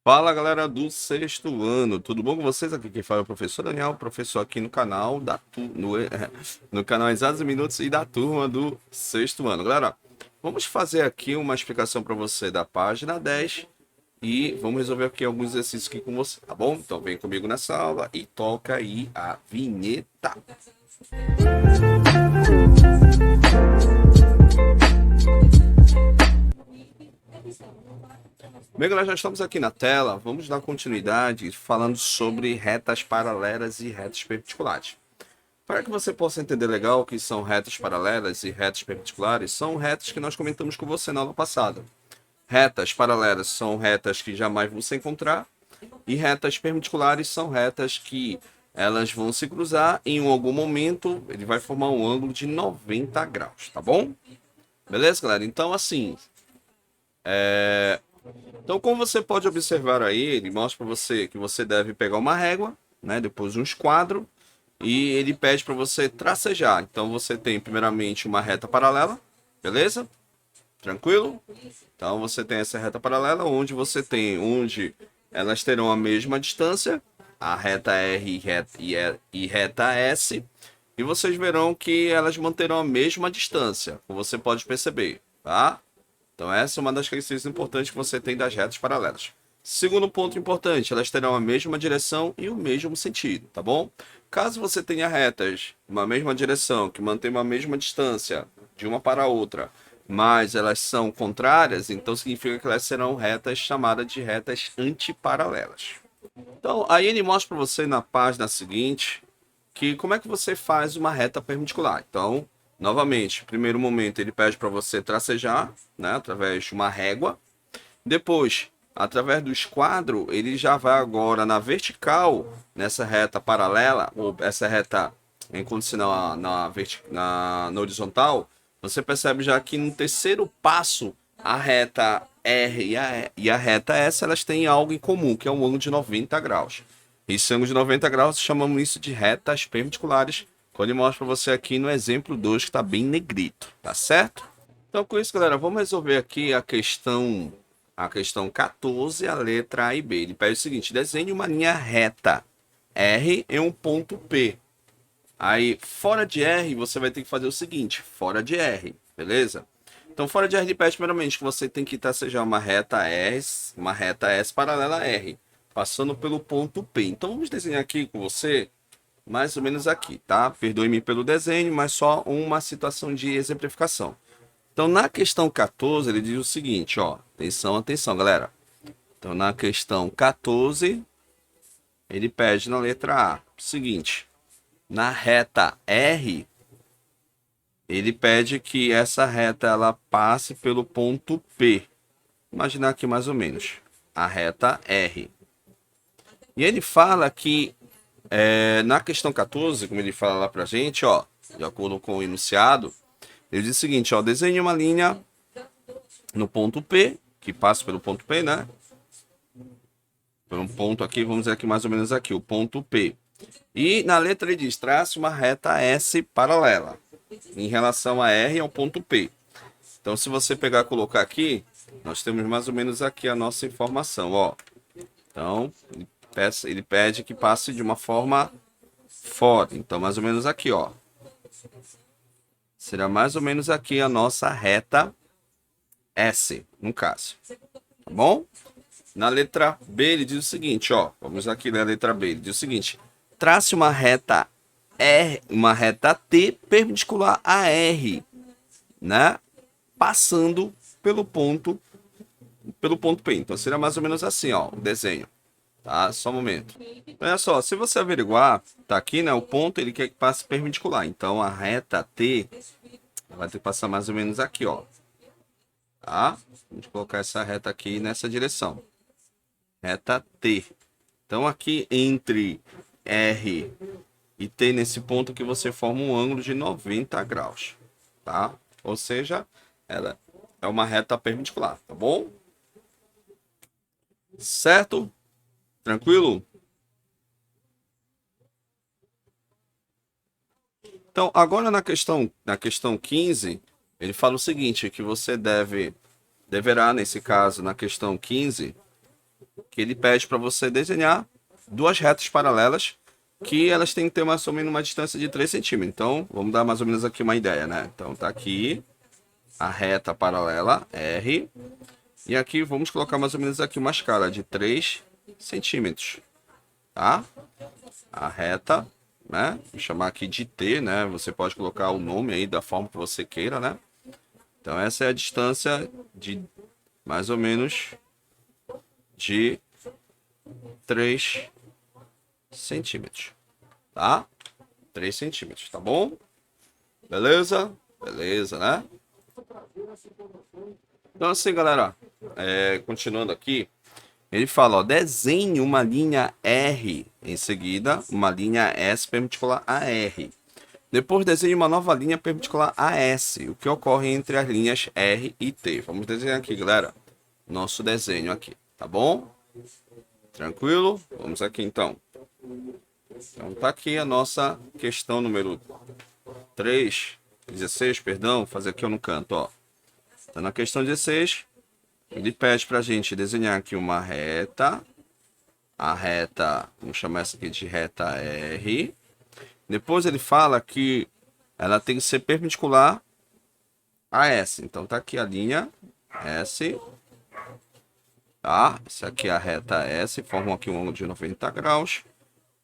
Fala galera do sexto ano, tudo bom com vocês? Aqui quem fala é o professor Daniel, professor aqui no canal no canal Exatos e Minutos e da turma do sexto ano. Galera, vamos fazer aqui uma explicação para você da página 10 e vamos resolver aqui alguns exercícios aqui com você, tá bom? Então vem comigo nessa aula e toca aí a vinheta. Bem, galera, já estamos aqui na tela. Vamos dar continuidade falando sobre retas paralelas e retas perpendiculares. Para que você possa entender legal o que são retas paralelas e retas perpendiculares, são retas que nós comentamos com você na aula passada. Retas paralelas são retas que jamais vão se encontrar e retas perpendiculares são retas que elas vão se cruzar em algum momento, ele vai formar um ângulo de 90 graus, tá bom? Beleza, galera? Então, assim, Então, como você pode observar aí, ele mostra para você que você deve pegar uma régua, né, depois um esquadro, e ele pede para você tracejar. Então, você tem primeiramente uma reta paralela, beleza? Tranquilo? Então, você tem essa reta paralela, onde elas terão a mesma distância, a reta R e reta S, e vocês verão que elas manterão a mesma distância, como você pode perceber, tá? Então essa é uma das características importantes que você tem das retas paralelas. Segundo ponto importante, elas terão a mesma direção e o mesmo sentido, tá bom? Caso você tenha retas uma mesma direção, que mantém uma mesma distância de uma para a outra, mas elas são contrárias, então significa que elas serão retas chamadas de retas antiparalelas. Então, aí ele mostra para você na página seguinte que como é que você faz uma reta perpendicular. Então, novamente, primeiro momento ele pede para você tracejar, né, através de uma régua. Depois, através do esquadro, ele já vai agora na vertical, nessa reta paralela, ou essa reta em condição na horizontal. Você percebe já que no terceiro passo, a reta R e a reta S, elas têm algo em comum, que é um ângulo de 90 graus. Esse ângulo de 90 graus, chamamos isso de retas perpendiculares, quando ele mostra para você aqui no exemplo 2, que está bem negrito, tá certo? Então, com isso, galera, vamos resolver aqui a questão 14, a letra A e B. Ele pede o seguinte: desenhe uma linha reta R em um ponto P. Aí, fora de R, você vai ter que fazer o seguinte: fora de R, beleza? Então, fora de R, ele pede primeiramente que você tem que tracejar uma reta S paralela a R, passando pelo ponto P. Então, vamos desenhar aqui com você mais ou menos aqui, tá? Perdoe-me pelo desenho, mas só uma situação de exemplificação. Então, na questão 14, ele diz o seguinte, ó. Atenção, atenção, galera. Então, na questão 14, ele pede na letra A o seguinte: na reta R, ele pede que essa reta ela passe pelo ponto P. Imaginar aqui mais ou menos a reta R. E ele fala que na questão 14, como ele fala lá pra gente, ó, de acordo com o enunciado, ele diz o seguinte, ó: desenhe uma linha no ponto P, que passa pelo ponto P, né? Por um ponto aqui, vamos dizer aqui mais ou menos aqui, o ponto P. E na letra ele diz: trace uma reta S paralela em relação a R ao ponto P. Então, se você pegar e colocar aqui, nós temos mais ou menos aqui a nossa informação, ó. Então, ele pede que passe de uma forma fora. Então, mais ou menos aqui, ó. Será mais ou menos aqui a nossa reta S, no caso. Tá bom? Na letra B, ele diz o seguinte, ó. Vamos aqui na letra B. Ele diz o seguinte: trace uma reta T perpendicular a R, né? Passando pelo ponto P. Então, seria mais ou menos assim, ó, o desenho. Tá? Só um momento. Olha só, se você averiguar, tá aqui, né? O ponto ele quer que passe perpendicular. Então a reta T vai ter que passar mais ou menos aqui, ó. Tá? Vamos colocar essa reta aqui nessa direção. Reta T. Então aqui entre R e T, nesse ponto que você forma um ângulo de 90 graus. Tá? Ou seja, ela é uma reta perpendicular, tá bom? Certo? Tranquilo? Então, agora na questão 15, ele fala o seguinte, que você deverá, nesse caso, na questão 15, que ele pede para você desenhar duas retas paralelas, que elas têm que ter mais ou menos uma distância de 3 centímetros. Então, vamos dar mais ou menos aqui uma ideia, né? Então, tá aqui a reta paralela R, e aqui vamos colocar mais ou menos aqui uma escala de 3 centímetros, tá? A reta, né? Vou chamar aqui de T, né? Você pode colocar o nome aí da forma que você queira, né? Então, essa é a distância de mais ou menos de 3 centímetros, tá? 3 centímetros, tá bom? Beleza? Beleza, né? Então assim, galera, continuando aqui, ele fala, ó, desenhe uma linha R, em seguida, uma linha S perpendicular a R. Depois desenhe uma nova linha perpendicular a S, o que ocorre entre as linhas R e T. Vamos desenhar aqui, galera, nosso desenho aqui, tá bom? Tranquilo? Vamos aqui, então. Então, tá aqui a nossa questão número 16, perdão, vou fazer aqui no canto, ó. Então, na questão 16, ele pede pra gente desenhar aqui uma reta. A reta, vamos chamar essa aqui de reta R. Depois ele fala que ela tem que ser perpendicular a S. Então, tá aqui a linha S. Tá? Essa aqui é a reta S, forma aqui um ângulo de 90 graus.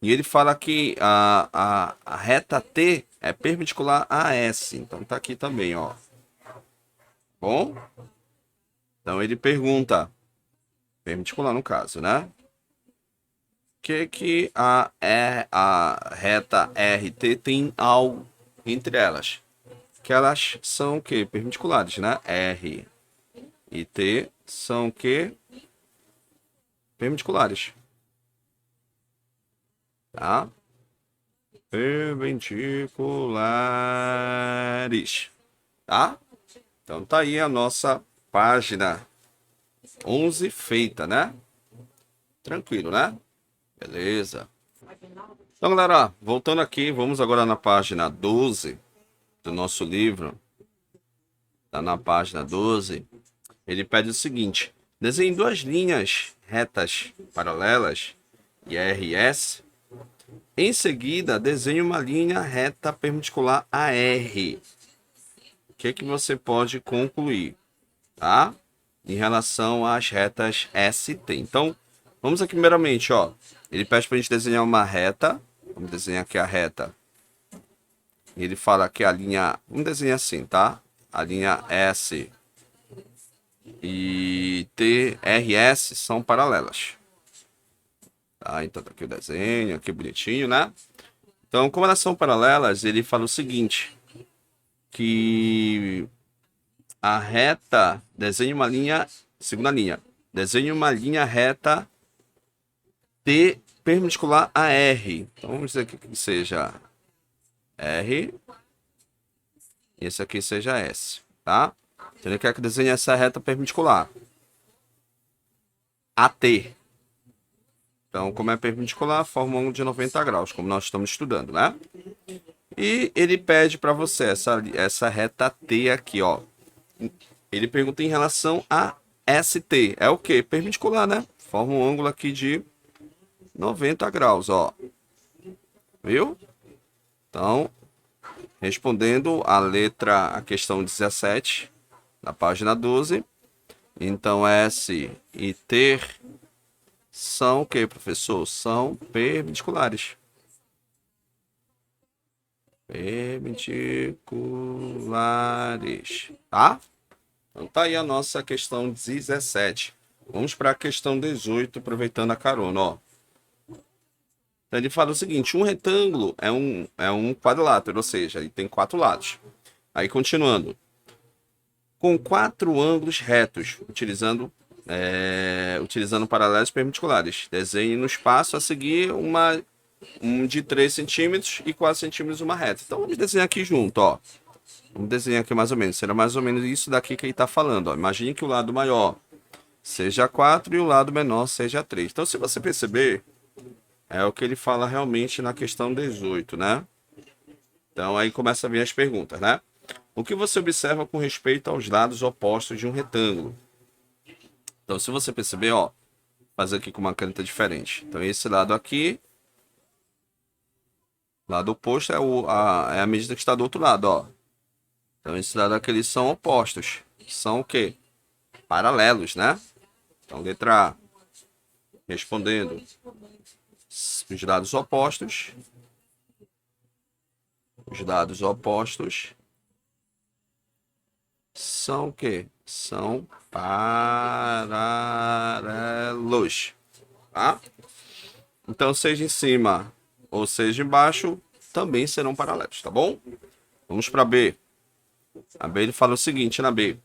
E ele fala que a reta T é perpendicular a S. Então tá aqui também, ó. Bom? Então ele pergunta, perpendicular no caso, né? O que a reta RT tem algo entre elas? Que elas são o quê? Perpendiculares, né? R e T são o quê? Perpendiculares. Tá? Perpendiculares. Tá? Então tá aí a nossa página 11 feita, né? Tranquilo, né? Beleza. Então, galera, voltando aqui, vamos agora na página 12 do nosso livro. Tá na página 12. Ele pede o seguinte: desenhe duas linhas retas paralelas, IRS. Em seguida, desenhe uma linha reta perpendicular a R. O que você pode concluir, tá? Em relação às retas ST. Então, vamos aqui primeiramente, ó. Ele pede para a gente desenhar uma reta. Vamos desenhar aqui a reta. Ele fala que a linha... Vamos desenhar assim, tá? A linha S e TRS são paralelas. Tá? Então, tá aqui o desenho, aqui bonitinho, né? Então, como elas são paralelas, ele fala o seguinte, que a reta, desenhe uma linha, segunda linha, desenhe uma linha reta T perpendicular a R. Então, vamos dizer que seja R e esse aqui seja S, tá? Então, ele quer que desenhe essa reta perpendicular a T. Então, como é perpendicular, forma um ângulo de 90 graus, como nós estamos estudando, né? E ele pede para você essa reta T aqui, ó. Ele pergunta em relação a ST. É o quê? Perpendicular, né? Forma um ângulo aqui de 90 graus, ó. Viu? Então, respondendo a questão 17, na página 12. Então, S e T são o que, professor? São perpendiculares. Perpendiculares, tá? Então tá aí a nossa questão 17. Vamos para a questão 18, aproveitando a carona, ó. Então ele fala o seguinte, um retângulo é um quadrilátero, ou seja, ele tem 4 lados. Aí continuando. Com 4 ângulos retos, utilizando paralelos perpendiculares. Desenhe no espaço a seguir um de 3 centímetros e 4 centímetros uma reta. Então vamos desenhar aqui junto, ó. Vamos desenhar aqui mais ou menos. Será mais ou menos isso daqui que ele está falando, ó. Imagine que o lado maior seja 4 e o lado menor seja 3. Então, se você perceber, é o que ele fala realmente na questão 18, né? Então, aí começa a vir as perguntas, né? O que você observa com respeito aos lados opostos de um retângulo? Então, se você perceber, ó, fazer aqui com uma caneta diferente. Então, esse lado aqui, lado oposto, é a medida que está do outro lado, ó. Então, esse lado aqui, eles são opostos. São o quê? Paralelos, né? Então, letra A, respondendo os lados opostos. Os lados opostos são o quê? São paralelos, tá? Então, seja em cima ou seja embaixo, também serão paralelos, tá bom? Vamos para B. A B ele fala o seguinte na B.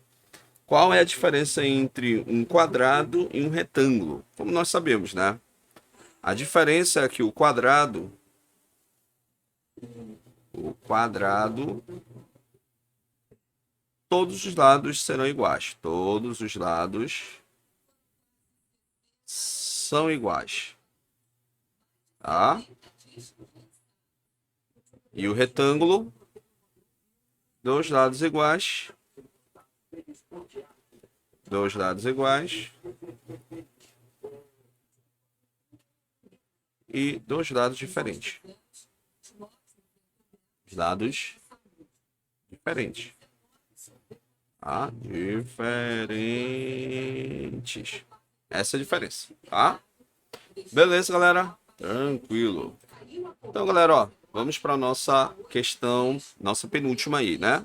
Qual é a diferença entre um quadrado e um retângulo? Como nós sabemos, né? A diferença é que o quadrado, todos os lados serão iguais. Todos os lados são iguais. Tá? E o retângulo, dois lados iguais. Dois lados iguais. E dois lados diferentes. Lados diferentes. Tá? Diferentes. Essa é a diferença, tá? Beleza, galera? Tranquilo. Então, galera, ó, vamos para nossa questão, nossa penúltima aí, né?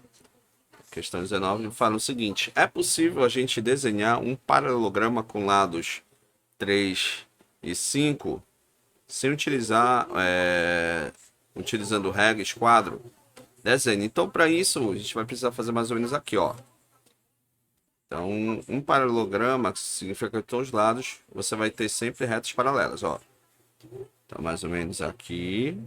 Questão 19 fala o seguinte: é possível a gente desenhar um paralelograma com lados 3 e 5 sem utilizar, utilizando regra, esquadro, desenho? Então, para isso, a gente vai precisar fazer mais ou menos aqui, ó. Então, um paralelograma significa que todos os lados você vai ter sempre retas paralelas, ó. Então, mais ou menos aqui.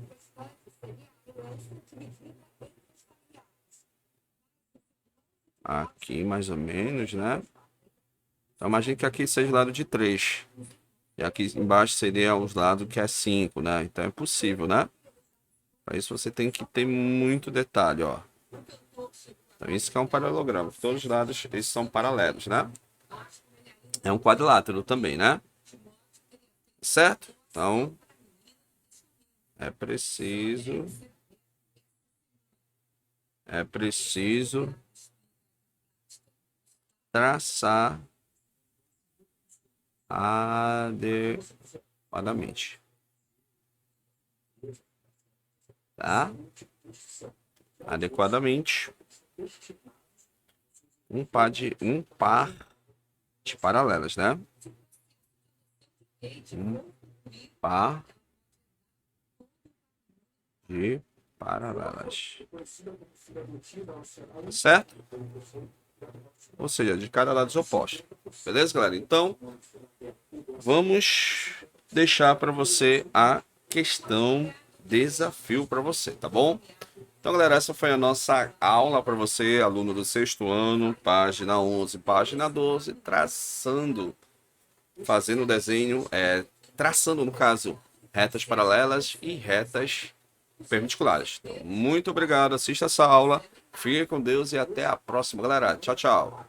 Aqui, mais ou menos, né? Então, imagine que aqui seja o lado de 3. E aqui embaixo seria os lados que é 5, né? Então, é possível, né? Para isso, você tem que ter muito detalhe, ó. Então, isso que é um paralelograma. Todos os lados, eles são paralelos, né? É um quadrilátero também, né? Certo? Então, é preciso traçar adequadamente. Tá? Adequadamente. Um par de paralelas, né? Um par de paralelas. Certo? Ou seja, de cada lado opostos. Beleza, galera? Então, vamos deixar para você a questão desafio para você, tá bom? Então, galera, essa foi a nossa aula para você, aluno do sexto ano, página 11, página 12, fazendo o desenho, traçando, no caso, retas paralelas e retas perpendiculares. Então, muito obrigado, assista essa aula, fique com Deus e até a próxima, galera. Tchau, tchau.